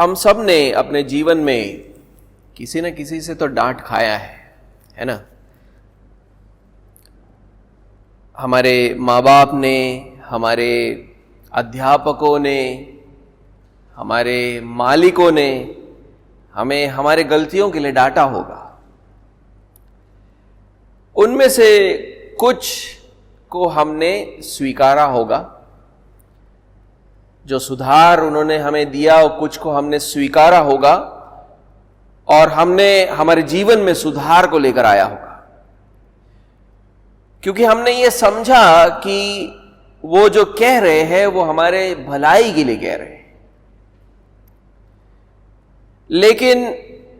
हम सब ने अपने जीवन में किसी न किसी से तो डांट खाया है ना। हमारे माँ बाप ने, हमारे अध्यापकों ने, हमारे मालिकों ने हमें हमारे गलतियों के लिए डांटा होगा। उनमें से कुछ को हमने स्वीकारा होगा, जो सुधार उन्होंने हमें दिया, और कुछ को हमने स्वीकारा होगा और हमने हमारे जीवन में सुधार को लेकर आया होगा, क्योंकि हमने ये समझा कि वो जो कह रहे हैं वो हमारे भलाई के लिए कह रहे हैं। लेकिन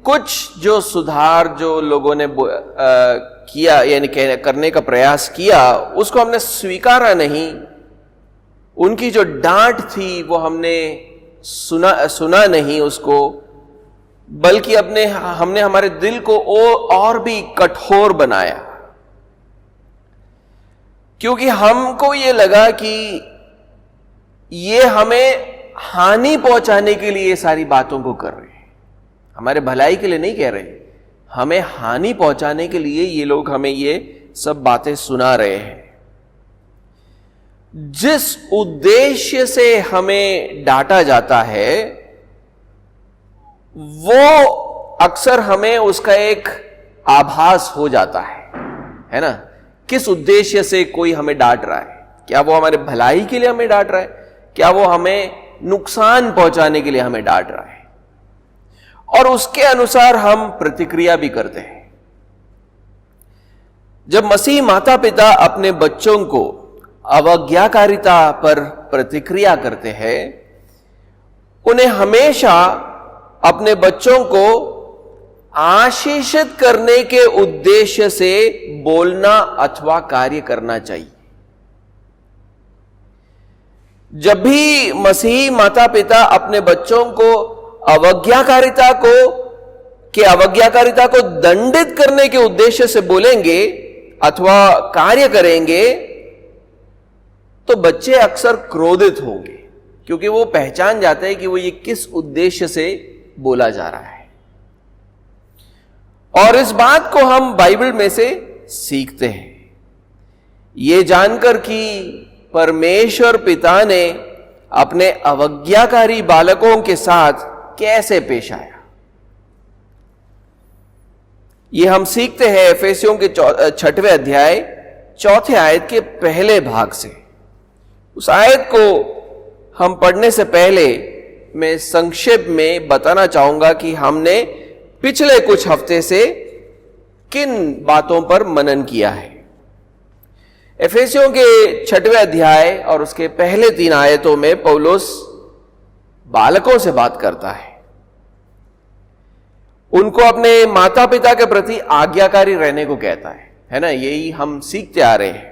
कुछ जो सुधार जो लोगों ने किया, यानी करने का प्रयास किया, उसको हमने स्वीकारा नहीं। उनकी जो डांट थी वो हमने सुना नहीं उसको, बल्कि हमने हमारे दिल को और भी कठोर बनाया, क्योंकि हमको ये लगा कि ये हमें हानि पहुंचाने के लिए ये सारी बातों को कर रहे हैं, हमारे भलाई के लिए नहीं कह रहे, हमें हानि पहुंचाने के लिए ये लोग हमें ये सब बातें सुना रहे हैं। जिस उद्देश्य से हमें डांटा जाता है वो अक्सर हमें उसका एक आभास हो जाता है ना। किस उद्देश्य से कोई हमें डांट रहा है? क्या वो हमारे भलाई के लिए हमें डांट रहा है? क्या वो हमें नुकसान पहुंचाने के लिए हमें डांट रहा है? और उसके अनुसार हम प्रतिक्रिया भी करते हैं। जब मसीह माता पिता अपने बच्चों को अवज्ञाकारिता पर प्रतिक्रिया करते हैं, उन्हें हमेशा अपने बच्चों को आशीषित करने के उद्देश्य से बोलना अथवा कार्य करना चाहिए। जब भी मसीही माता पिता अपने बच्चों को अवज्ञाकारिता को दंडित करने के उद्देश्य से बोलेंगे अथवा कार्य करेंगे, तो बच्चे अक्सर क्रोधित होंगे, क्योंकि वो पहचान जाते हैं कि वो ये किस उद्देश्य से बोला जा रहा है। और इस बात को हम बाइबल में से सीखते हैं, ये जानकर कि परमेश्वर पिता ने अपने अवज्ञाकारी बालकों के साथ कैसे पेश आया। ये हम सीखते हैं एफेसियों के 6वें अध्याय 4थे आयत के पहले भाग से। उस आयत को हम पढ़ने से पहले मैं संक्षेप में बताना चाहूंगा कि हमने पिछले कुछ हफ्ते से किन बातों पर मनन किया है। एफेसियों के 6वें अध्याय और उसके पहले 3 आयतों में पौलुस बालकों से बात करता है, उनको अपने माता पिता के प्रति आज्ञाकारी रहने को कहता है ना। यही हम सीखते आ रहे हैं,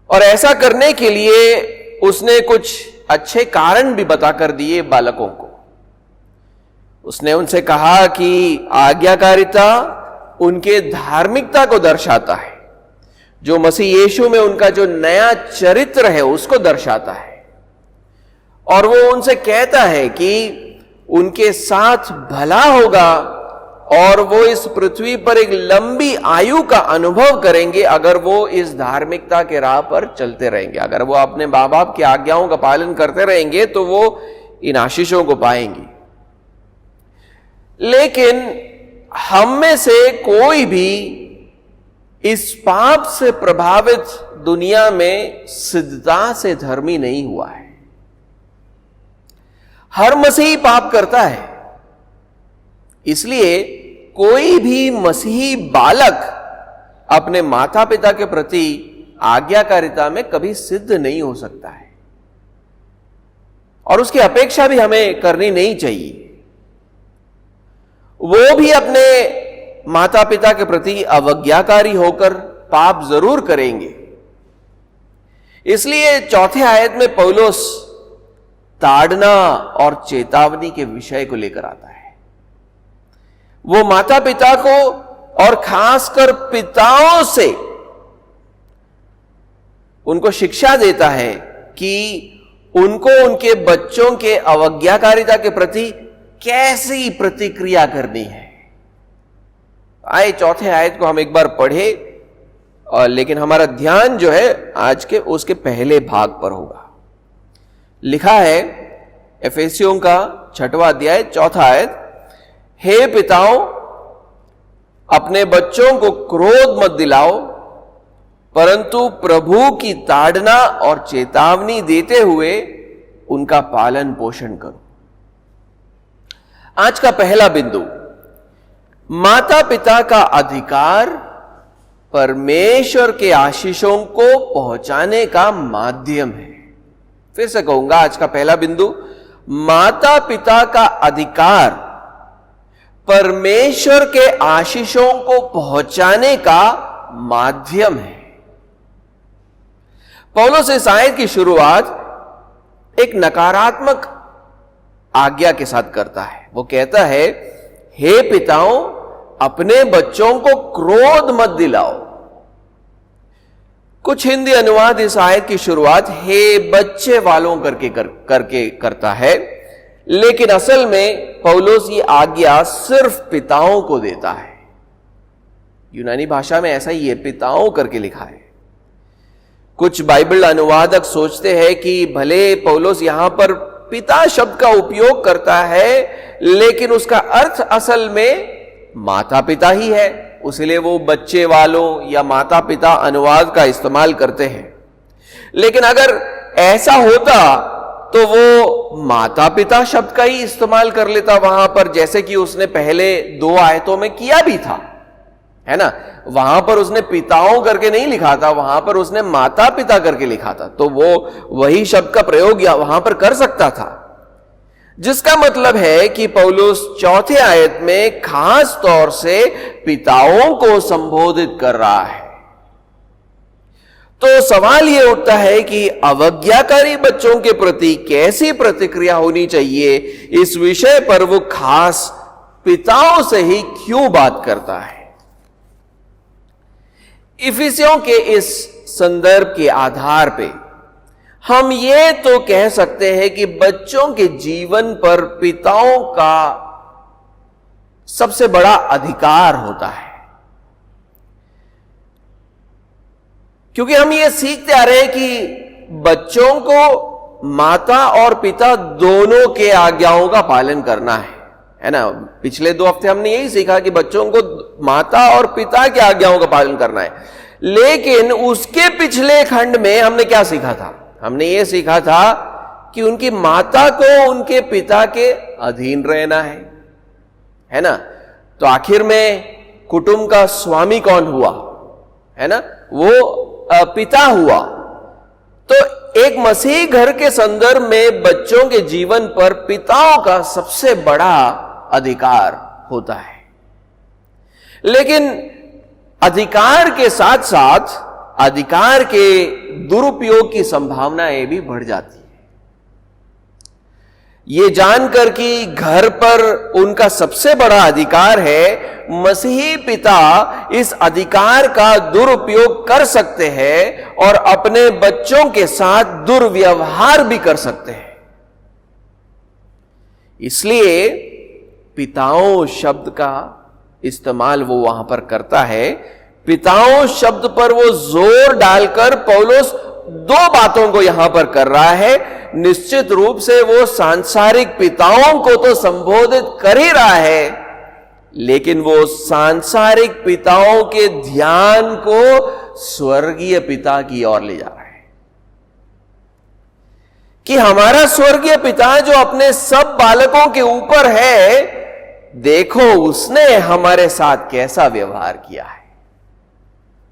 और ऐसा करने के लिए उसने कुछ अच्छे कारण भी बताकर दिए बालकों को। उसने उनसे कहा कि आज्ञाकारिता उनके धार्मिकता को दर्शाता है, जो मसीह यीशु में उनका जो नया चरित्र है उसको दर्शाता है। और वो उनसे कहता है कि उनके साथ भला होगा और वो इस पृथ्वी पर एक लंबी आयु का अनुभव करेंगे अगर वो इस धार्मिकता के राह पर चलते रहेंगे। अगर वो अपने माँ बाप की आज्ञाओं का पालन करते रहेंगे तो वो इन आशीषों को पाएंगे। लेकिन हम में से कोई भी इस पाप से प्रभावित दुनिया में सिद्धता से धर्मी नहीं हुआ है। हर मसीही पाप करता है, इसलिए कोई भी मसीही बालक अपने माता पिता के प्रति आज्ञाकारिता में कभी सिद्ध नहीं हो सकता है, और उसकी अपेक्षा भी हमें करनी नहीं चाहिए। वो भी अपने माता पिता के प्रति अवज्ञाकारी होकर पाप जरूर करेंगे। इसलिए 4थे आयत में पौलुस ताड़ना और चेतावनी के विषय को लेकर आता है। वो माता पिता को और खासकर पिताओं से उनको शिक्षा देता है कि उनको उनके बच्चों के अवज्ञाकारिता के प्रति कैसी प्रतिक्रिया करनी है। आए चौथे आयत को हम एक बार पढ़े, और लेकिन हमारा ध्यान जो है आज के उसके पहले भाग पर होगा। लिखा है एफेसियों का 6वां अध्याय 4 आयत, हे पिताओं, अपने बच्चों को क्रोध मत दिलाओ, परंतु प्रभु की ताड़ना और चेतावनी देते हुए उनका पालन पोषण करो। आज का पहला बिंदु, माता पिता का अधिकार परमेश्वर के आशीषों को पहुंचाने का माध्यम है। फिर से कहूंगा, आज का पहला बिंदु, माता पिता का अधिकार परमेश्वर के आशीषों को पहुंचाने का माध्यम है। पौलुस इस आयत की शुरुआत एक नकारात्मक आज्ञा के साथ करता है। वो कहता है, हे पिताओं, अपने बच्चों को क्रोध मत दिलाओ। कुछ हिंदी अनुवाद इस आयत की शुरुआत हे बच्चे वालों करके करता है, लेकिन असल में पौलुस ये आज्ञा सिर्फ पिताओं को देता है। यूनानी भाषा में ऐसा ही है, पिताओं करके लिखा है। कुछ बाइबल अनुवादक सोचते हैं कि भले पौलुस यहां पर पिता शब्द का उपयोग करता है, लेकिन उसका अर्थ असल में माता पिता ही है, इसलिए वो बच्चे वालों या माता पिता अनुवाद का इस्तेमाल करते हैं। लेकिन अगर ऐसा होता तो वो माता पिता शब्द का ही इस्तेमाल कर लेता वहां पर, जैसे कि उसने पहले 2 आयतों में किया भी था, है ना। वहां पर उसने पिताओं करके नहीं लिखा था, वहां पर उसने माता पिता करके लिखा था, तो वो वही शब्द का प्रयोग वहां पर कर सकता था। जिसका मतलब है कि पौलुस 4थे आयत में खास तौर से पिताओं को संबोधित कर रहा है। तो सवाल यह उठता है कि अवज्ञाकारी बच्चों के प्रति कैसी प्रतिक्रिया होनी चाहिए, इस विषय पर वो खास पिताओं से ही क्यों बात करता है। इफिसियों के इस संदर्भ के आधार पे हम ये तो कह सकते हैं कि बच्चों के जीवन पर पिताओं का सबसे बड़ा अधिकार होता है, क्योंकि हम ये सीखते आ रहे हैं कि बच्चों को माता और पिता दोनों के आज्ञाओं का पालन करना है ना। पिछले 2 हफ्ते हमने यही सीखा कि बच्चों को माता और पिता की आज्ञाओं का पालन करना है, लेकिन उसके पिछले खंड में हमने क्या सीखा था? हमने ये सीखा था कि उनकी माता को उनके पिता के अधीन रहना है ना। तो आखिर में कुटुंब का स्वामी कौन हुआ, है ना? वो पिता हुआ। तो एक मसीही घर के संदर्भ में बच्चों के जीवन पर पिताओं का सबसे बड़ा अधिकार होता है, लेकिन अधिकार के साथ साथ अधिकार के दुरुपयोग की संभावनाएं भी बढ़ जाती है। ये जानकर कि घर पर उनका सबसे बड़ा अधिकार है, मसीही पिता इस अधिकार का दुरुपयोग कर सकते हैं और अपने बच्चों के साथ दुर्व्यवहार भी कर सकते हैं। इसलिए पिताओं शब्द का इस्तेमाल वो वहां पर करता है। पिताओं शब्द पर वो जोर डालकर पौलुस 2 बातों को यहां पर कर रहा है। निश्चित रूप से वो सांसारिक पिताओं को तो संबोधित कर ही रहा है, लेकिन वो सांसारिक पिताओं के ध्यान को स्वर्गीय पिता की ओर ले जा रहा है कि हमारा स्वर्गीय पिता जो अपने सब बालकों के ऊपर है, देखो उसने हमारे साथ कैसा व्यवहार किया है।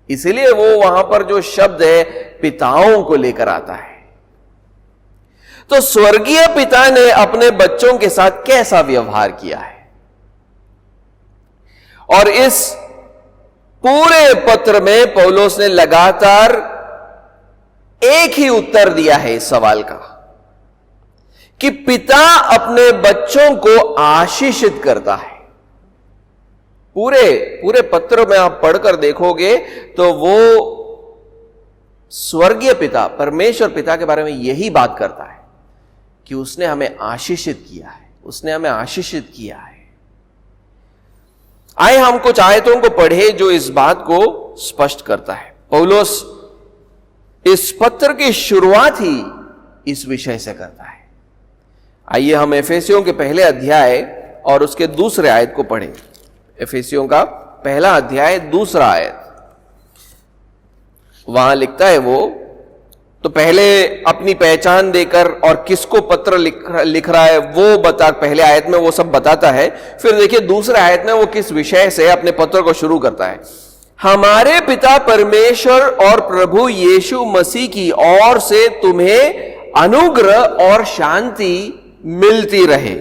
इसलिए वो वहां पर जो शब्द है पिताओं को लेकर आता है। तो स्वर्गीय पिता ने अपने बच्चों के साथ कैसा व्यवहार किया है, और इस पूरे पत्र में पौलुस ने लगातार एक ही उत्तर दिया है इस सवाल का कि पिता अपने बच्चों को आशीषित करता है। पूरे पत्र में आप पढ़कर देखोगे तो वो स्वर्गीय पिता, परमेश्वर पिता के बारे में यही बात करता है कि उसने हमें आशीषित किया है, उसने हमें आशीषित किया है। आए हम कुछ आयतों को पढ़े जो इस बात को स्पष्ट करता है। पौलुस इस पत्र की शुरुआत ही इस विषय से करता है। आइए हम एफेसियों के पहले अध्याय और उसके दूसरे आयत को पढ़ें। एफेसियों का पहला अध्याय दूसरा आयत, वहां लिखता है वो तो पहले अपनी पहचान देकर और किसको पत्र लिख रहा है वो बता, पहले आयत में वो सब बताता है। फिर देखिए दूसरे आयत में वो किस विषय से अपने पत्र को शुरू करता है। हमारे पिता परमेश्वर और प्रभु यीशु मसीह की ओर से तुम्हें अनुग्रह और शांति मिलती रहे।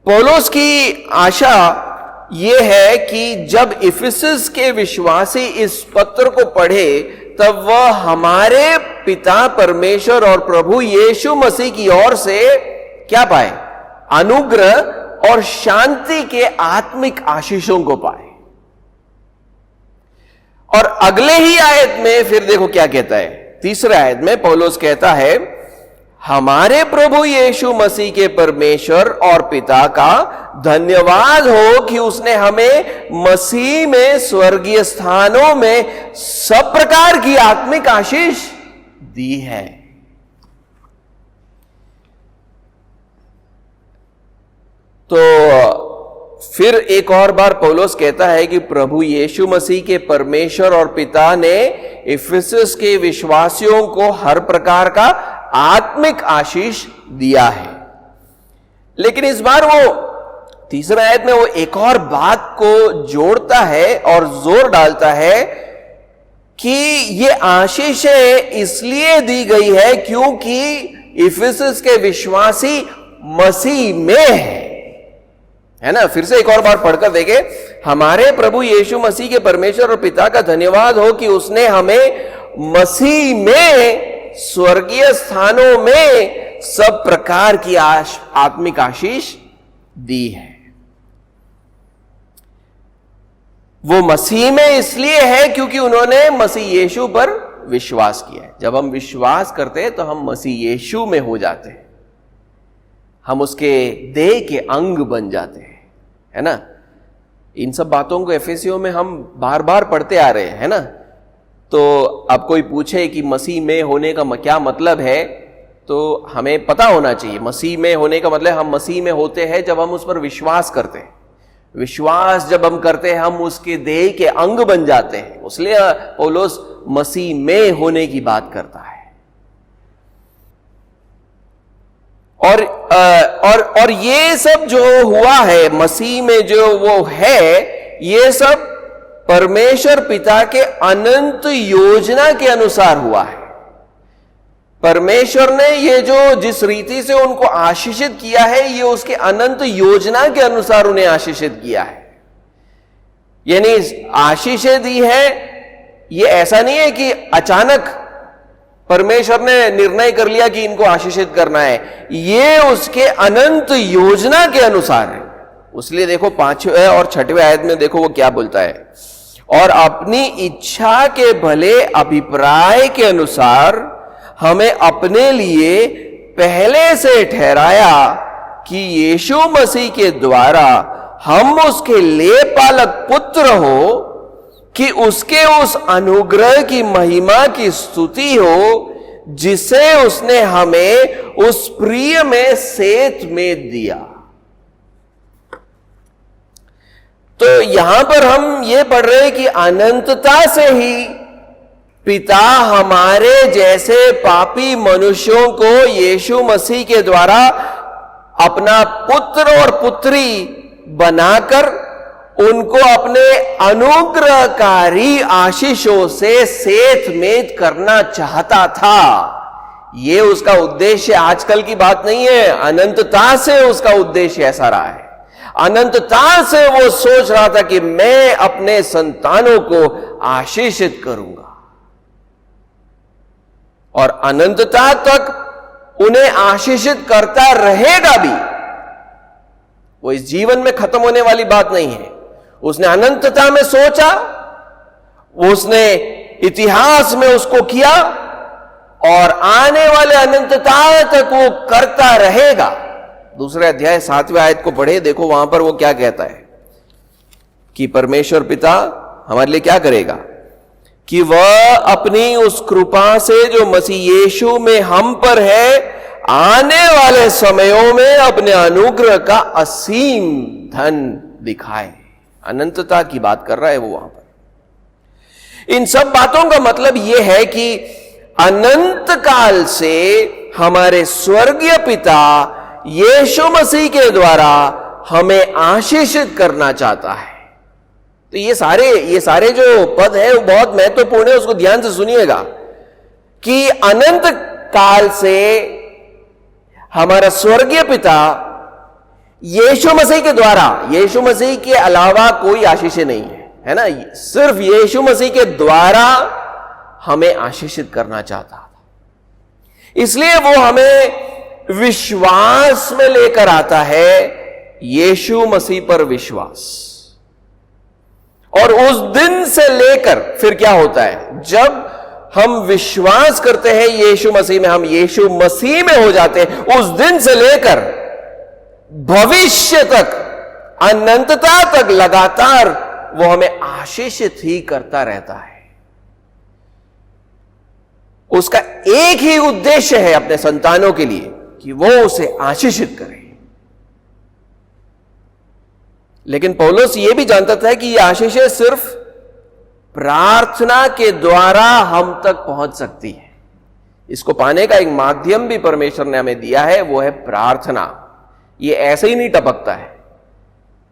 पौलुस की आशा यह है कि जब इफिसस के विश्वासी इस पत्र को पढ़े तब वह हमारे पिता परमेश्वर और प्रभु यीशु मसीह की ओर से क्या पाए? अनुग्रह और शांति के आत्मिक आशीषों को पाए। और अगले ही आयत में फिर देखो क्या कहता है। तीसरे आयत में पौलुस कहता है हमारे प्रभु यीशु मसीह के परमेश्वर और पिता का धन्यवाद हो कि उसने हमें मसीह में स्वर्गीय स्थानों में सब प्रकार की आत्मिक आशीष दी है। तो फिर एक और बार पौलुस कहता है कि प्रभु यीशु मसीह के परमेश्वर और पिता ने इफिसस के विश्वासियों को हर प्रकार का आत्मिक आशीष दिया है। लेकिन इस बार वो तीसरे आयत में वो एक और बात को जोड़ता है और जोर डालता है कि ये आशीषें इसलिए दी गई है क्योंकि इफिसस के विश्वासी मसीह में है ना। फिर से एक और बार पढ़कर देखे, हमारे प्रभु यीशु मसीह के परमेश्वर और पिता का धन्यवाद हो कि उसने हमें मसीह में स्वर्गीय स्थानों में सब प्रकार की आत्मिक आशीष दी है। वो मसीह में इसलिए है क्योंकि उन्होंने मसीह यीशु पर विश्वास किया है। जब हम विश्वास करते हैं तो हम मसीह यीशु में हो जाते हैं, हम उसके देह के अंग बन जाते हैं, है ना। इन सब बातों को एफेसियों में हम बार बार पढ़ते आ रहे हैं, है ना। तो अब कोई पूछे कि मसीह में होने का क्या मतलब है, तो हमें पता होना चाहिए। मसीह में होने का मतलब हम मसीह में होते हैं जब हम उस पर विश्वास करते हैं। विश्वास जब हम करते हैं हम उसके देह के अंग बन जाते हैं। इसलिए पौलुस मसीह में होने की बात करता है। और ये सब जो हुआ है मसीह में जो वो है, ये सब परमेश्वर पिता के अनंत योजना के अनुसार हुआ है। परमेश्वर ने ये जो जिस रीति से उनको आशीषित किया है, ये उसके अनंत योजना के अनुसार उन्हें आशीषित किया है। यानी आशीषें दी है, ये ऐसा नहीं है कि अचानक परमेश्वर ने निर्णय कर लिया कि इनको आशीषित करना है। ये उसके अनंत योजना के अनुसार है। इसलिए देखो 5वें और 6वें आयत में देखो वो क्या बोलता है, और अपनी इच्छा के भले अभिप्राय के अनुसार हमें अपने लिए पहले से ठहराया कि यीशु मसीह के द्वारा हम उसके लेपालक पुत्र हो, कि उसके उस अनुग्रह की महिमा की स्तुति हो जिसे उसने हमें उस प्रिय में सेत में दिया। तो यहां पर हम ये पढ़ रहे हैं कि अनंतता से ही पिता हमारे जैसे पापी मनुष्यों को यीशु मसीह के द्वारा अपना पुत्र और पुत्री बनाकर उनको अपने अनुग्रहकारी आशीषों से सेतमेत करना चाहता था। यह उसका उद्देश्य आजकल की बात नहीं है, अनंतता से उसका उद्देश्य ऐसा रहा है। अनंतता से वो सोच रहा था कि मैं अपने संतानों को आशीषित करूंगा और अनंतता तक उन्हें आशीषित करता रहेगा भी। वो इस जीवन में खत्म होने वाली बात नहीं है। उसने अनंतता में सोचा, उसने इतिहास में उसको किया और आने वाले अनंतता तक वो करता रहेगा। दूसरे अध्याय 7वें आयत को पढ़े, देखो वहां पर वो क्या कहता है कि परमेश्वर पिता हमारे लिए क्या करेगा, कि वह अपनी उस कृपा से जो मसीह यीशु में हम पर है, आने वाले समयों में अपने अनुग्रह का असीम धन दिखाए। अनंतता की बात कर रहा है वो वहां पर। इन सब बातों का मतलब यह है कि अनंत काल से हमारे स्वर्गीय पिता यीशु मसीह के द्वारा हमें आशीषित करना चाहता है। तो ये सारे जो पद है वो बहुत महत्वपूर्ण है, उसको ध्यान से सुनिएगा कि अनंत काल से हमारा स्वर्गीय पिता यीशु मसीह के द्वारा, यीशु मसीह के अलावा कोई आशीष नहीं है ना, सिर्फ यीशु मसीह के द्वारा हमें आशीषित करना चाहता था। इसलिए वो हमें विश्वास में लेकर आता है, यीशु मसीह पर विश्वास। और उस दिन से लेकर फिर क्या होता है, जब हम विश्वास करते हैं यीशु मसीह में, हम यीशु मसीह में हो जाते हैं, उस दिन से लेकर भविष्य तक, अनंतता तक लगातार वो हमें आशीषित ही करता रहता है। उसका एक ही उद्देश्य है अपने संतानों के लिए कि वो उसे आशीषित करे। लेकिन पौलुस ये भी जानता था कि ये आशीषें सिर्फ प्रार्थना के द्वारा हम तक पहुंच सकती है। इसको पाने का एक माध्यम भी परमेश्वर ने हमें दिया है, वो है प्रार्थना। ये ऐसे ही नहीं टपकता है,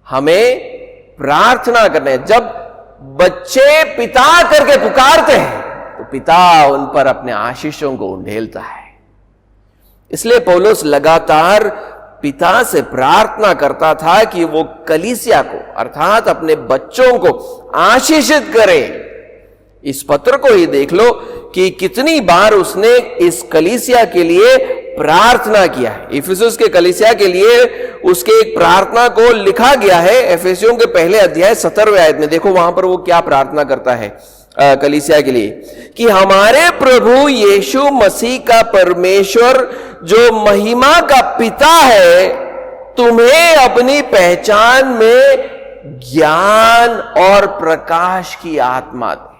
हमें प्रार्थना करना है। जब बच्चे पिता करके पुकारते हैं तो पिता उन पर अपने आशीषों को उंडेलता है। इसलिए पौलुस लगातार पिता से प्रार्थना करता था कि वो कलीसिया को, अर्थात अपने बच्चों को आशीषित करे। इस पत्र को ही देख लो कि कितनी बार उसने इस कलीसिया के लिए प्रार्थना किया है। इफिसुस के कलीसिया के लिए उसके एक प्रार्थना को लिखा गया है एफेसियों के पहले अध्याय 17वें आयत में। देखो वहां पर वो क्या प्रार्थना करता है कलीसिया के लिए, कि हमारे प्रभु यीशु मसीह का परमेश्वर जो महिमा का पिता है, तुम्हें अपनी पहचान में ज्ञान और प्रकाश की आत्मा दे।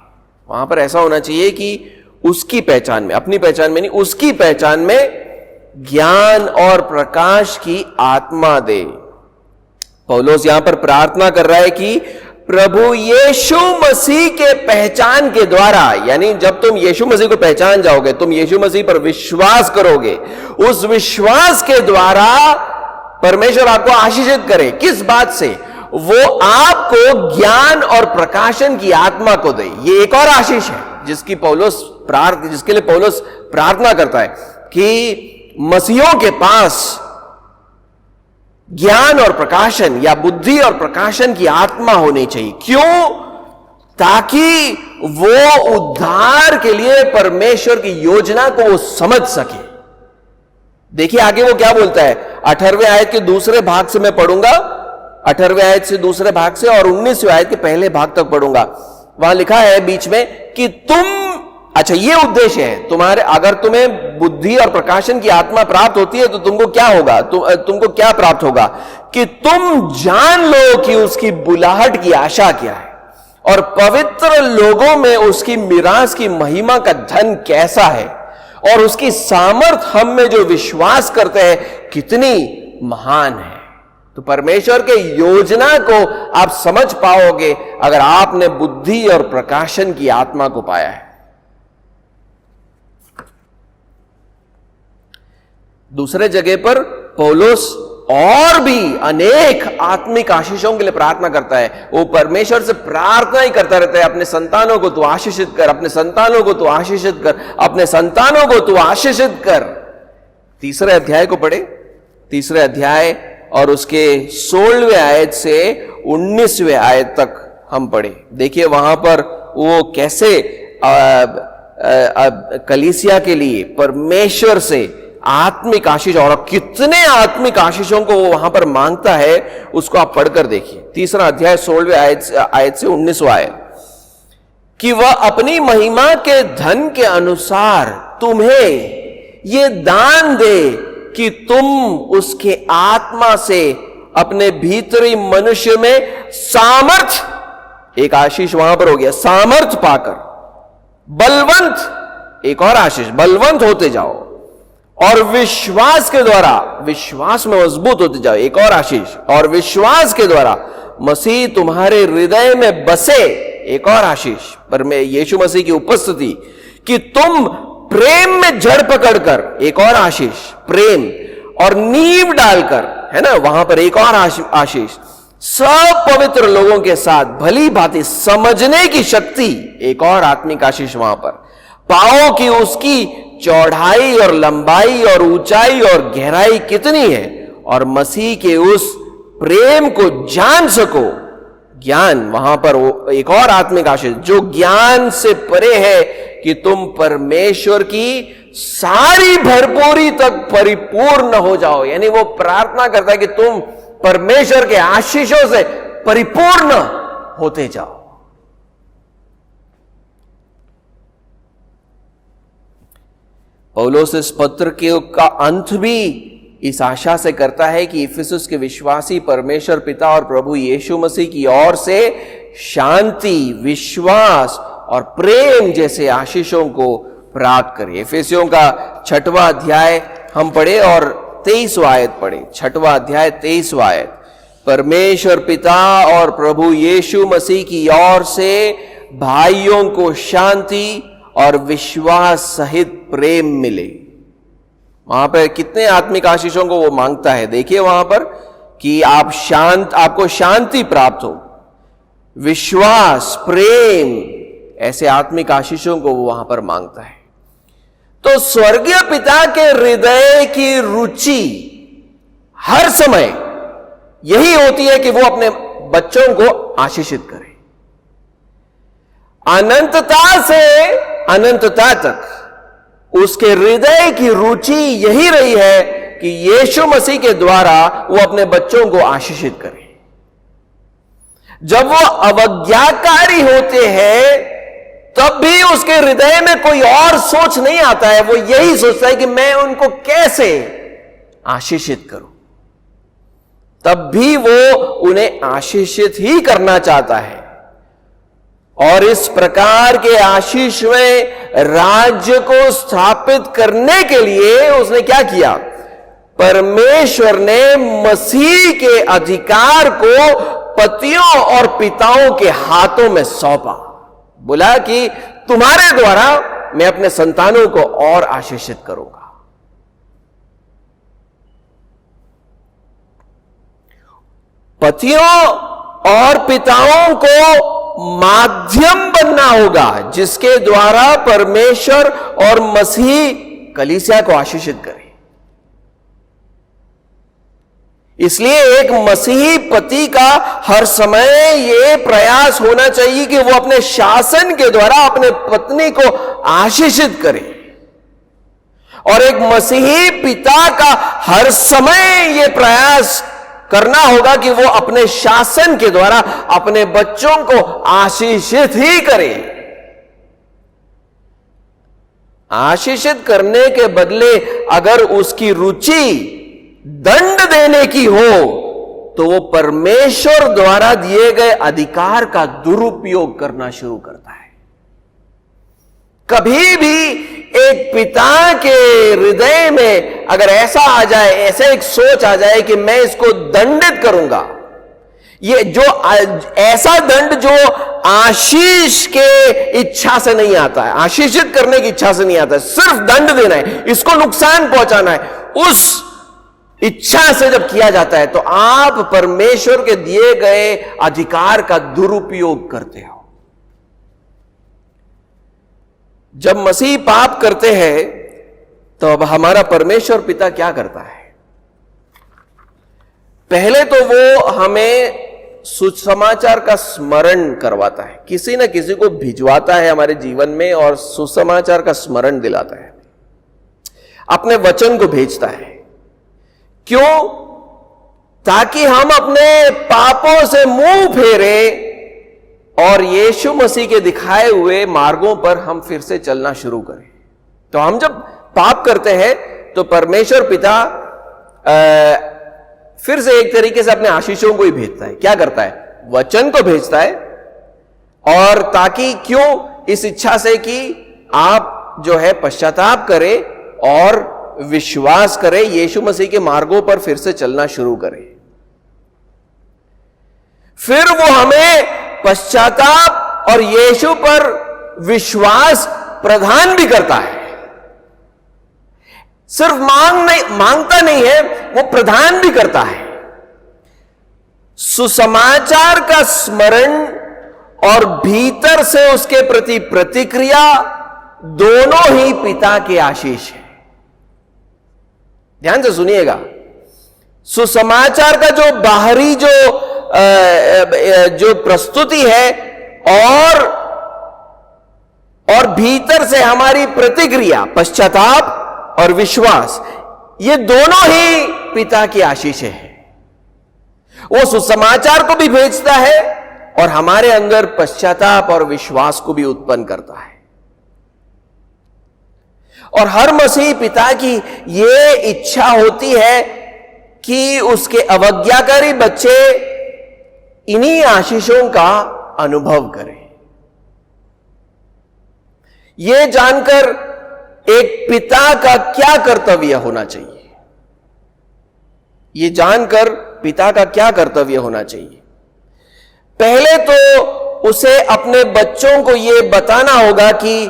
वहां पर ऐसा होना चाहिए कि उसकी पहचान में, अपनी पहचान में नहीं, उसकी पहचान में ज्ञान और प्रकाश की आत्मा दे। पौलुस यहां पर प्रार्थना कर रहा है कि प्रभु यीशु मसीह के पहचान के द्वारा, यानी जब तुम यीशु मसीह को पहचान जाओगे, तुम यीशु मसीह पर विश्वास करोगे, उस विश्वास के द्वारा परमेश्वर आपको आशीषित करे। किस बात से? वो आपको ज्ञान और प्रकाशन की आत्मा को दे। ये एक और आशीष है जिसके लिए पौलुस प्रार्थना करता है कि मसीहों के पास ज्ञान और प्रकाशन या बुद्धि और प्रकाशन की आत्मा होनी चाहिए। क्यों? ताकि वो उद्धार के लिए परमेश्वर की योजना को वो समझ सके। देखिए आगे वो क्या बोलता है, 18वें आयत के दूसरे भाग से मैं पढ़ूंगा, 18वें आयत से दूसरे भाग से और 19वें आयत के पहले भाग तक पढ़ूंगा। वहां लिखा है बीच में कि अच्छा ये उद्देश्य है तुम्हारे, अगर तुम्हें बुद्धि और प्रकाशन की आत्मा प्राप्त होती है तो तुमको क्या होगा, तुमको क्या प्राप्त होगा, कि तुम जान लो कि उसकी बुलाहट की आशा क्या है और पवित्र लोगों में उसकी मिरास की महिमा का धन कैसा है और उसकी सामर्थ हम में जो विश्वास करते हैं कितनी महान है। तो परमेश्वर के योजना को आप समझ पाओगे अगर आपने बुद्धि और प्रकाशन की आत्मा को पाया है। दूसरे जगह पर पौलुस और भी अनेक आत्मिक आशीषों के लिए प्रार्थना करता है। वो परमेश्वर से प्रार्थना ही करता रहता है, अपने संतानों को तू आशीषित कर, अपने संतानों को तू आशीषित कर, अपने संतानों को तू आशीषित कर। तीसरे अध्याय को पढ़े, तीसरे अध्याय और उसके 16वें आयत से 19वें आयत तक हम पढ़े। देखिए वहां पर वो कैसे कलीसिया के लिए परमेश्वर से आत्मिक आशीष, और कितने आत्मिक आशीषों को वो वहां पर मांगता है, उसको आप पढ़कर देखिए। तीसरा अध्याय 16वें आयत से 19वां आयत, कि वह अपनी महिमा के धन के अनुसार तुम्हें ये दान दे कि तुम उसके आत्मा से अपने भीतरी मनुष्य में सामर्थ, एक आशीष वहां पर हो गया, सामर्थ पाकर बलवंत, एक और आशीष, बलवंत होते जाओ और विश्वास के द्वारा, विश्वास में मजबूत होते जाओ, एक और आशीष, और विश्वास के द्वारा मसीह तुम्हारे हृदय में बसे, एक और आशीष, पर मैं यीशु मसीह की उपस्थिति, कि तुम प्रेम में जड़ पकड़कर, एक और आशीष, प्रेम, और नींव डालकर, है ना, वहां पर एक और आशीष, सब पवित्र लोगों के साथ भली भांति समझने की शक्ति, एक और आत्मिक आशीष वहां पर पाओ कि उसकी चौड़ाई और लंबाई और ऊंचाई और गहराई कितनी है, और मसीह के उस प्रेम को जान सको। ज्ञान, वहां पर वो एक और आत्मिक आशीष, जो ज्ञान से परे है, कि तुम परमेश्वर की सारी भरपूरी तक परिपूर्ण हो जाओ। यानी वो प्रार्थना करता है कि तुम परमेश्वर के आशीषों से परिपूर्ण होते जाओ। पौलुस इस पत्र का अंत भी इस आशा से करता है कि इफिसुस के विश्वासी परमेश्वर पिता और प्रभु यीशु मसीह की ओर से शांति, विश्वास और प्रेम जैसे आशीषों को प्राप्त करें। इफिसियों का 6वां अध्याय हम पढ़े और 23वां आयत पढ़े। 6वां अध्याय 23वां आयत, परमेश्वर पिता और प्रभु यीशु मसीह की ओर से भाइयों को शांति और विश्वास सहित प्रेम मिले। वहां पर कितने आत्मिक आशीषों को वो मांगता है, देखिए वहां पर कि आपको शांति प्राप्त हो, विश्वास, प्रेम, ऐसे आत्मिक आशीषों को वो वहां पर मांगता है। तो स्वर्गीय पिता के हृदय की रुचि हर समय यही होती है कि वो अपने बच्चों को आशीषित करे। अनंतता से अनंतता तक उसके हृदय की रुचि यही रही है कि यीशु मसीह के द्वारा वो अपने बच्चों को आशीषित करे। जब वो अवज्ञाकारी होते हैं तब भी उसके हृदय में कोई और सोच नहीं आता है, वो यही सोचता है कि मैं उनको कैसे आशीषित करूं। तब भी वो उन्हें आशीषित ही करना चाहता है। और इस प्रकार के आशीष में राज्य को स्थापित करने के लिए उसने क्या किया, परमेश्वर ने मसीह के अधिकार को पतियों और पिताओं के हाथों में सौंपा। बोला कि तुम्हारे द्वारा मैं अपने संतानों को और आशीषित करूंगा। पतियों और पिताओं को माध्यम बनना होगा जिसके द्वारा परमेश्वर और मसीह कलीसिया को आशीषित करे। इसलिए एक मसीही पति का हर समय यह प्रयास होना चाहिए कि वो अपने शासन के द्वारा अपने पत्नी को आशीषित करे, और एक मसीही पिता का हर समय यह प्रयास करना होगा कि वो अपने शासन के द्वारा अपने बच्चों को आशीषित ही करे। आशीषित करने के बदले अगर उसकी रुचि दंड देने की हो तो वो परमेश्वर द्वारा दिए गए अधिकार का दुरुपयोग करना शुरू करता है। कभी भी एक पिता के हृदय में अगर ऐसा आ जाए, ऐसा एक सोच आ जाए कि मैं इसको दंडित करूंगा, ये जो ऐसा दंड जो आशीष के इच्छा से नहीं आता है, आशीषित करने की इच्छा से नहीं आता है, सिर्फ दंड देना है, इसको नुकसान पहुंचाना है, उस इच्छा से जब किया जाता है तो आप परमेश्वर के दिए गए अधिकार का दुरुपयोग करते हो। जब मसीह पाप करते हैं तो अब हमारा परमेश्वर पिता क्या करता है? पहले तो वो हमें सुसमाचार का स्मरण करवाता है, किसी न किसी को भिजवाता है हमारे जीवन में और सुसमाचार का स्मरण दिलाता है, अपने वचन को भेजता है। क्यों? ताकि हम अपने पापों से मुंह फेरें और यीशु मसीह के दिखाए हुए मार्गों पर हम फिर से चलना शुरू करें। तो हम जब पाप करते हैं तो परमेश्वर पिता फिर से एक तरीके से अपने आशीषों को ही भेजता है। क्या करता है? वचन को भेजता है, और ताकि क्यों? इस इच्छा से कि आप जो है पश्चाताप करें और विश्वास करें, यीशु मसीह के मार्गों पर फिर से चलना शुरू करें। फिर वो हमें पश्चाताप और यीशु पर विश्वास प्रदान भी करता है। सिर्फ मांगता नहीं है, वो प्रदान भी करता है। सुसमाचार का स्मरण और भीतर से उसके प्रति प्रतिक्रिया दोनों ही पिता के आशीष है। ध्यान से सुनिएगा, सुसमाचार का जो बाहरी जो प्रस्तुति है और भीतर से हमारी प्रतिक्रिया, पश्चाताप और विश्वास, ये दोनों ही पिता की आशीष है। वो सुसमाचार को भी भेजता है और हमारे अंदर पश्चाताप और विश्वास को भी उत्पन्न करता है। और हर मसीही पिता की ये इच्छा होती है कि उसके अवज्ञाकारी बच्चे इन्हीं आशीषों का अनुभव करें। यह जानकर एक पिता का क्या कर्तव्य होना चाहिए, यह जानकर पिता का क्या कर्तव्य होना चाहिए। पहले तो उसे अपने बच्चों को यह बताना होगा कि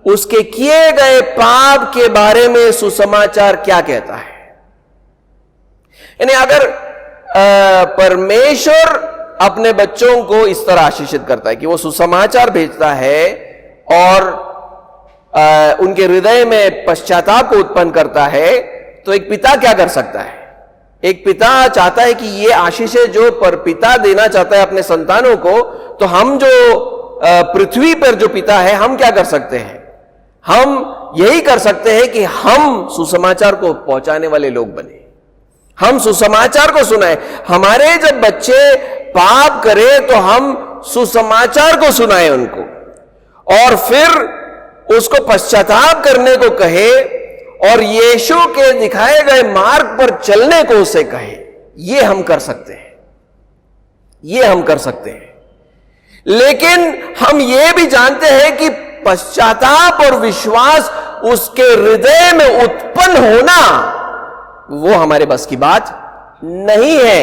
उसके किए गए पाप के बारे में सुसमाचार क्या कहता है। यानी अगर परमेश्वर अपने बच्चों को इस तरह आशीषित करता है कि वो सुसमाचार भेजता है और उनके हृदय में पश्चाताप को उत्पन्न करता है, तो एक पिता क्या कर सकता है? एक पिता चाहता है कि ये आशीषें जो परपिता देना चाहता है अपने संतानों को, तो हम जो पृथ्वी पर जो पिता है, हम क्या कर सकते हैं? हम यही कर सकते हैं कि हम सुसमाचार को पहुंचाने वाले लोग बने, हम सुसमाचार को सुनाए। हमारे जब बच्चे पाप करें तो हम सुसमाचार को सुनाए उनको, और फिर उसको पश्चाताप करने को कहे और यीशु के दिखाए गए मार्ग पर चलने को उसे कहे। ये हम कर सकते हैं, ये हम कर सकते हैं। लेकिन हम ये भी जानते हैं कि पश्चाताप और विश्वास उसके हृदय में उत्पन्न होना वो हमारे बस की बात नहीं है।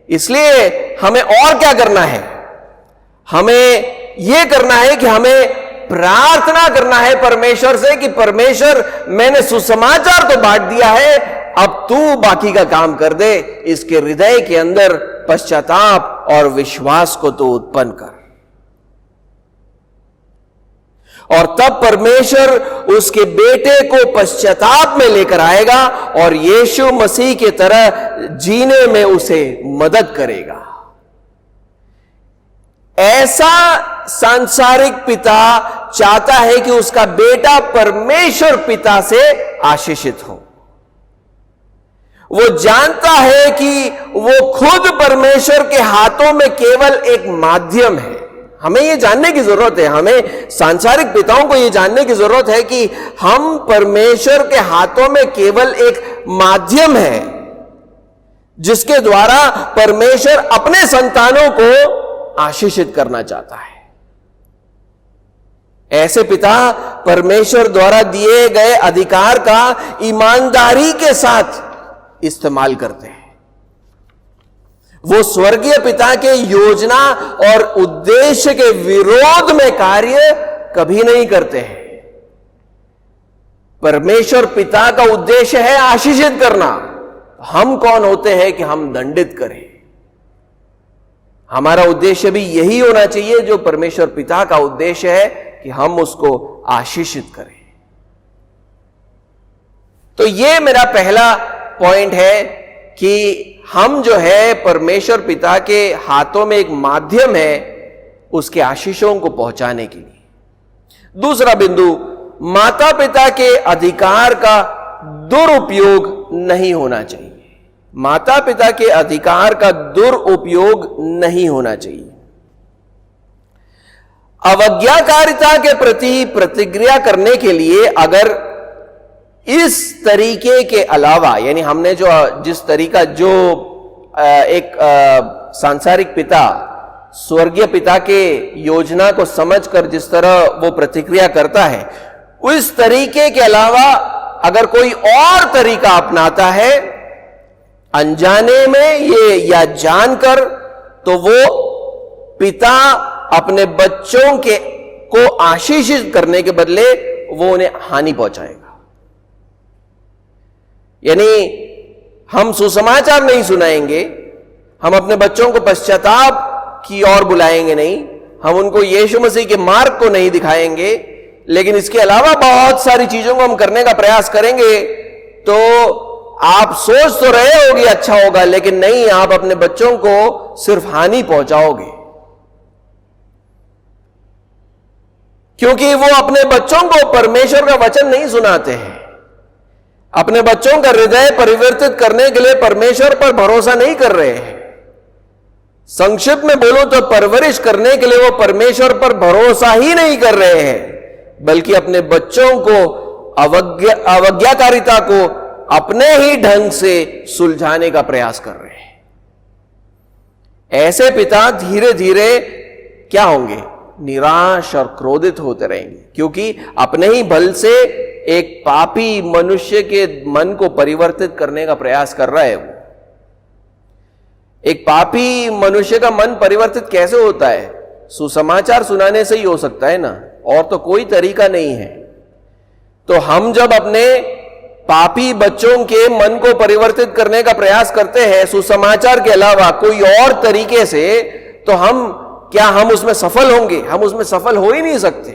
इसलिए हमें और क्या करना है? हमें यह करना है कि हमें प्रार्थना करना है परमेश्वर से कि परमेश्वर, मैंने सुसमाचार तो बांट दिया है, अब तू बाकी का काम कर दे। इसके हृदय के अंदर पश्चाताप और विश्वास को तो उत्पन्न कर। और तब परमेश्वर उसके बेटे को पश्चाताप में लेकर आएगा और यीशु मसीह की तरह जीने में उसे मदद करेगा। ऐसा सांसारिक पिता चाहता है कि उसका बेटा परमेश्वर पिता से आशीषित हो। वो जानता है कि वो खुद परमेश्वर के हाथों में केवल एक माध्यम है। हमें यह जानने की जरूरत है, हमें सांसारिक पिताओं को यह जानने की जरूरत है कि हम परमेश्वर के हाथों में केवल एक माध्यम है जिसके द्वारा परमेश्वर अपने संतानों को आशीषित करना चाहता है। ऐसे पिता परमेश्वर द्वारा दिए गए अधिकार का ईमानदारी के साथ इस्तेमाल करते हैं। वो स्वर्गीय पिता के योजना और उद्देश्य के विरोध में कार्य कभी नहीं करते हैं। परमेश्वर पिता का उद्देश्य है आशीषित करना। हम कौन होते हैं कि हम दंडित करें? हमारा उद्देश्य भी यही होना चाहिए जो परमेश्वर पिता का उद्देश्य है, कि हम उसको आशीषित करें। तो यह मेरा पहला पॉइंट है कि हम जो है परमेश्वर पिता के हाथों में एक माध्यम है उसके आशीषों को पहुंचाने के लिए। दूसरा बिंदु, माता पिता के अधिकार का दुरुपयोग नहीं होना चाहिए। माता पिता के अधिकार का दुरुपयोग नहीं होना चाहिए। अवज्ञाकारिता के प्रति प्रतिक्रिया करने के लिए अगर इस तरीके के अलावा, यानी हमने जो जिस तरीका जो एक सांसारिक पिता स्वर्गीय पिता के योजना को समझकर जिस तरह वो प्रतिक्रिया करता है, उस तरीके के अलावा अगर कोई और तरीका अपनाता है अनजाने में ये या जानकर, तो वो पिता अपने बच्चों के को आशीषित करने के बदले वो उन्हें हानि पहुंचाएगा। यानी हम सुसमाचार नहीं सुनाएंगे, हम अपने बच्चों को पश्चाताप की ओर बुलाएंगे नहीं, हम उनको यीशु मसीह के मार्ग को नहीं दिखाएंगे, लेकिन इसके अलावा बहुत सारी चीजों को हम करने का प्रयास करेंगे, तो आप सोच तो रहे होगे अच्छा होगा, लेकिन नहीं, आप अपने बच्चों को सिर्फ हानि पहुंचाओगे। क्योंकि वो अपने बच्चों को परमेश्वर का वचन नहीं सुनाते हैं, अपने बच्चों का हृदय परिवर्तित करने के लिए परमेश्वर पर भरोसा नहीं कर रहे हैं। संक्षिप्त में बोलो तो परवरिश करने के लिए वो परमेश्वर पर भरोसा ही नहीं कर रहे हैं, बल्कि अपने बच्चों को अवज्ञाकारिता को अपने ही ढंग से सुलझाने का प्रयास कर रहे हैं। ऐसे पिता धीरे धीरे क्या होंगे? निराश और क्रोधित होते रहेंगे, क्योंकि अपने ही बल से एक पापी मनुष्य के मन को परिवर्तित करने का प्रयास कर रहा है। वो एक पापी मनुष्य का मन परिवर्तित कैसे होता है? सुसमाचार सुनाने से ही हो सकता है ना, और तो कोई तरीका नहीं है। तो हम जब अपने पापी बच्चों के मन को परिवर्तित करने का प्रयास करते हैं सुसमाचार के अलावा कोई और तरीके से, तो हम उसमें सफल होंगे? हम उसमें सफल हो ही नहीं सकते।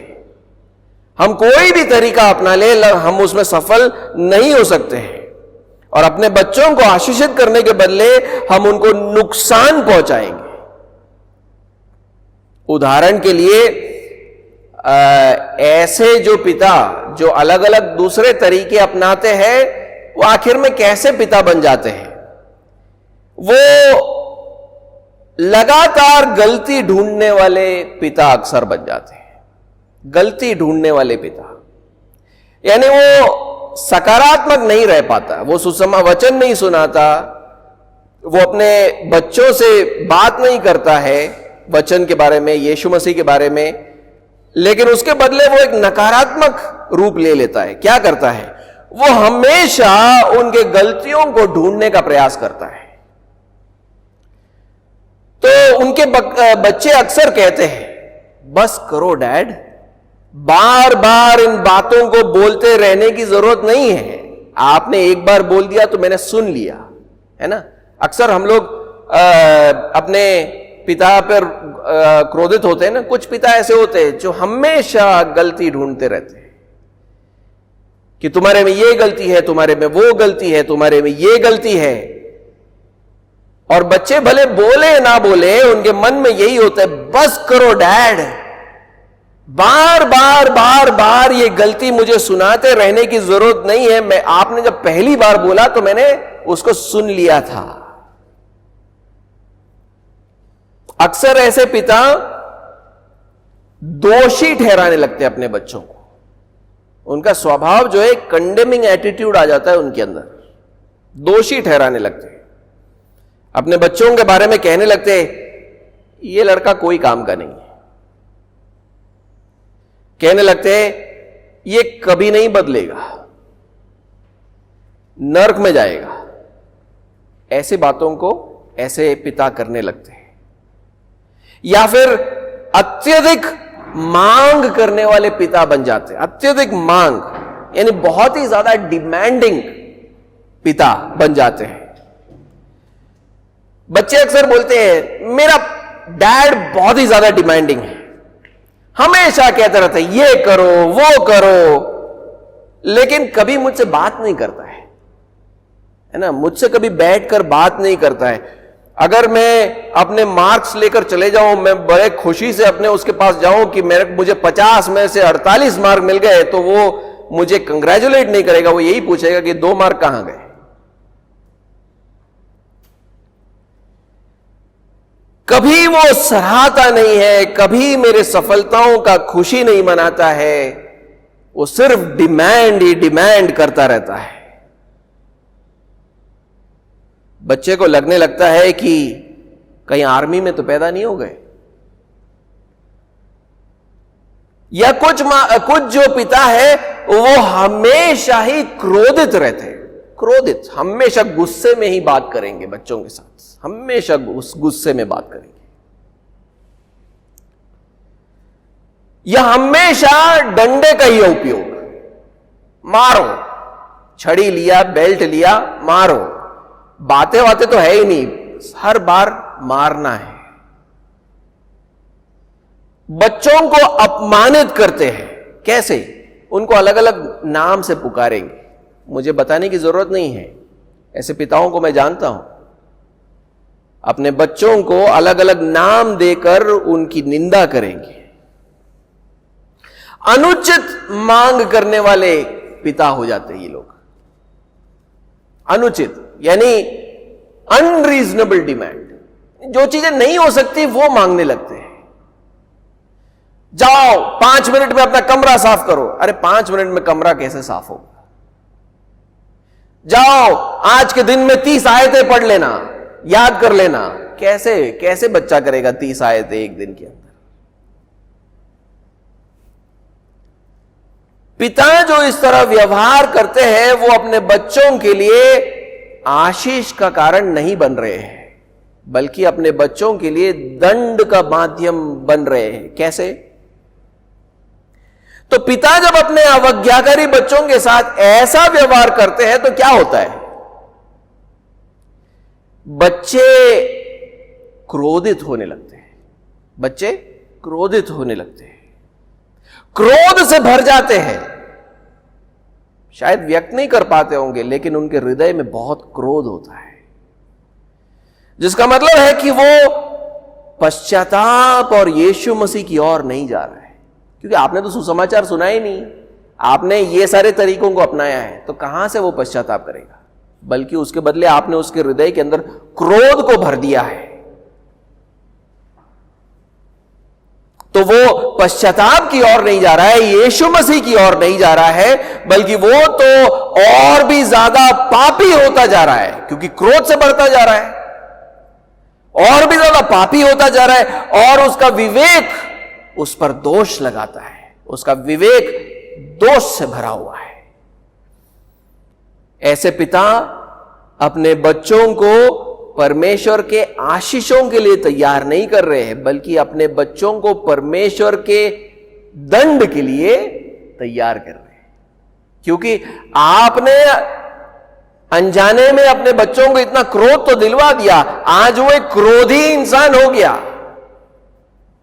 हम कोई भी तरीका अपना ले, हम उसमें सफल नहीं हो सकते हैं। और अपने बच्चों को आशीषित करने के बदले हम उनको नुकसान पहुंचाएंगे। उदाहरण के लिए ऐसे जो पिता जो अलग अलग दूसरे तरीके अपनाते हैं, वो आखिर में कैसे पिता बन जाते हैं? वो लगातार गलती ढूंढने वाले पिता अक्सर बन जाते हैं। गलती ढूंढने वाले पिता, यानी वो सकारात्मक नहीं रह पाता, वो वचन नहीं सुनाता, वो अपने बच्चों से बात नहीं करता है वचन के बारे में, यीशु मसीह के बारे में, लेकिन उसके बदले वो एक नकारात्मक रूप ले लेता है। क्या करता है? वो हमेशा उनके गलतियों को ढूंढने का प्रयास करता है। तो उनके बच्चे अक्सर कहते हैं, बस करो डैड, बार बार इन बातों को बोलते रहने की जरूरत नहीं है, आपने एक बार बोल दिया तो मैंने सुन लिया, है ना। अक्सर हम लोग अपने पिता पर क्रोधित होते हैं ना। कुछ पिता ऐसे होते हैं जो हमेशा गलती ढूंढते रहते हैं कि तुम्हारे में ये गलती है, तुम्हारे में वो गलती है, तुम्हारे में ये गलती है। और बच्चे भले बोले ना बोले, उनके मन में यही होता है, बस करो डैड, बार बार बार बार ये गलती मुझे सुनाते रहने की जरूरत नहीं है, आपने जब पहली बार बोला तो मैंने उसको सुन लिया था। अक्सर ऐसे पिता दोषी ठहराने लगते हैं अपने बच्चों को। उनका स्वभाव जो है कंडेमिंग एटीट्यूड आ जाता है उनके अंदर, दोषी ठहराने लगते हैं। अपने बच्चों के बारे में कहने लगते हैं, ये लड़का कोई काम का नहीं है। कहने लगते हैं, ये कभी नहीं बदलेगा, नर्क में जाएगा। ऐसी बातों को ऐसे पिता करने लगते हैं। या फिर अत्यधिक मांग करने वाले पिता बन जाते हैं। अत्यधिक मांग यानी बहुत ही ज्यादा डिमांडिंग पिता बन जाते हैं। बच्चे अक्सर बोलते हैं, मेरा डैड बहुत ही ज्यादा डिमांडिंग है, हमेशा कहते रहते हैं ये करो वो करो, लेकिन कभी मुझसे बात नहीं करता है ना, मुझसे कभी बैठकर बात नहीं करता है। अगर मैं अपने मार्क्स लेकर चले जाऊं, मैं बड़े खुशी से अपने उसके पास जाऊं कि मुझे 50 में से 48 मार्क मिल गए, तो वो मुझे कंग्रेचुलेट नहीं करेगा, वो यही पूछेगा कि 2 मार्क कहां गए। कभी वो सराहता नहीं है, कभी मेरे सफलताओं का खुशी नहीं मनाता है, वो सिर्फ डिमांड ही डिमांड करता रहता है। बच्चे को लगने लगता है कि कहीं आर्मी में तो पैदा नहीं हो गए, या कुछ जो पिता है वो हमेशा ही क्रोधित रहते हैं, क्रोधित, हमेशा गुस्से में ही बात करेंगे बच्चों के साथ, हमेशा गुस्से में बात करेंगे, या हमेशा डंडे का ही उपयोग, मारो, छड़ी लिया, बेल्ट लिया, मारो, बातें तो है ही नहीं, हर बार मारना है। बच्चों को अपमानित करते हैं, कैसे? उनको अलग अलग नाम से पुकारेंगे, मुझे बताने की जरूरत नहीं है, ऐसे पिताओं को मैं जानता हूं, अपने बच्चों को अलग अलग नाम देकर उनकी निंदा करेंगे। अनुचित मांग करने वाले पिता हो जाते हैं ये लोग, अनुचित यानी अनरीजनेबल डिमांड, जो चीजें नहीं हो सकती वो मांगने लगते हैं। जाओ 5 मिनट में अपना कमरा साफ करो, अरे 5 मिनट में कमरा कैसे साफ होगा? जाओ आज के दिन में 30 आयतें पढ़ लेना, याद कर लेना, कैसे बच्चा करेगा 30 आयतें एक दिन के अंदर? पिता जो इस तरह व्यवहार करते हैं वो अपने बच्चों के लिए आशीष का कारण नहीं बन रहे हैं, बल्कि अपने बच्चों के लिए दंड का माध्यम बन रहे हैं। कैसे? तो पिता जब अपने अवज्ञाकारी बच्चों के साथ ऐसा व्यवहार करते हैं तो क्या होता है? बच्चे क्रोधित होने लगते हैं, बच्चे क्रोधित होने लगते हैं, क्रोध से भर जाते हैं, शायद व्यक्त नहीं कर पाते होंगे लेकिन उनके हृदय में बहुत क्रोध होता है, जिसका मतलब है कि वो पश्चाताप और यीशु मसीह की ओर नहीं जा रहा है। क्योंकि आपने तो सुसमाचार सुना ही नहीं, आपने ये सारे तरीकों को अपनाया है, तो कहां से वो पश्चाताप करेगा? बल्कि उसके बदले आपने उसके हृदय के अंदर क्रोध को भर दिया है, तो वो पश्चाताप की ओर नहीं जा रहा है, यीशु मसीह की ओर नहीं जा रहा है, बल्कि वो तो और भी ज्यादा पापी होता जा रहा है, क्योंकि क्रोध से बढ़ता जा रहा है, और भी ज्यादा पापी होता जा रहा है, और उसका विवेक उस पर दोष लगाता है, उसका विवेक दोष से भरा हुआ है। ऐसे पिता अपने बच्चों को परमेश्वर के आशीषों के लिए तैयार नहीं कर रहे हैं, बल्कि अपने बच्चों को परमेश्वर के दंड के लिए तैयार कर रहे हैं। क्योंकि आपने अनजाने में अपने बच्चों को इतना क्रोध तो दिलवा दिया, आज वो एक क्रोधी इंसान हो गया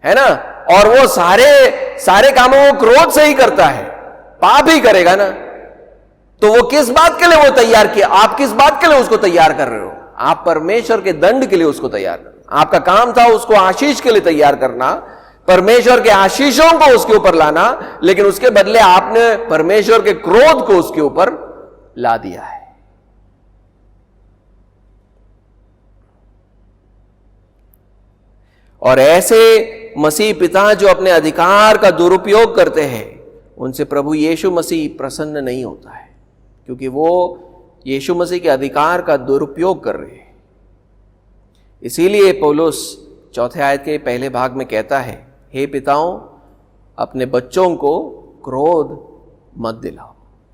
है ना, और वो सारे कामों को क्रोध से ही करता है, पाप ही करेगा ना, तो वो किस बात के लिए वो तैयार किया? आप किस बात के लिए उसको तैयार कर रहे हो? आप परमेश्वर के दंड के लिए उसको तैयार करना। आपका काम था उसको आशीष के लिए तैयार करना, परमेश्वर के आशीषों को उसके ऊपर लाना, लेकिन उसके बदले आपने परमेश्वर के क्रोध को उसके ऊपर ला दिया है। और ऐसे मसीह पिता जो अपने अधिकार का दुरुपयोग करते हैं, उनसे प्रभु यीशु मसीह प्रसन्न नहीं होता है, क्योंकि वो यीशु मसीह के अधिकार का दुरुपयोग कर रहे हैं। इसीलिए पौलुस 4 आयत के पहले भाग में कहता है, हे पिताओं, अपने बच्चों को क्रोध मत दिलाओ।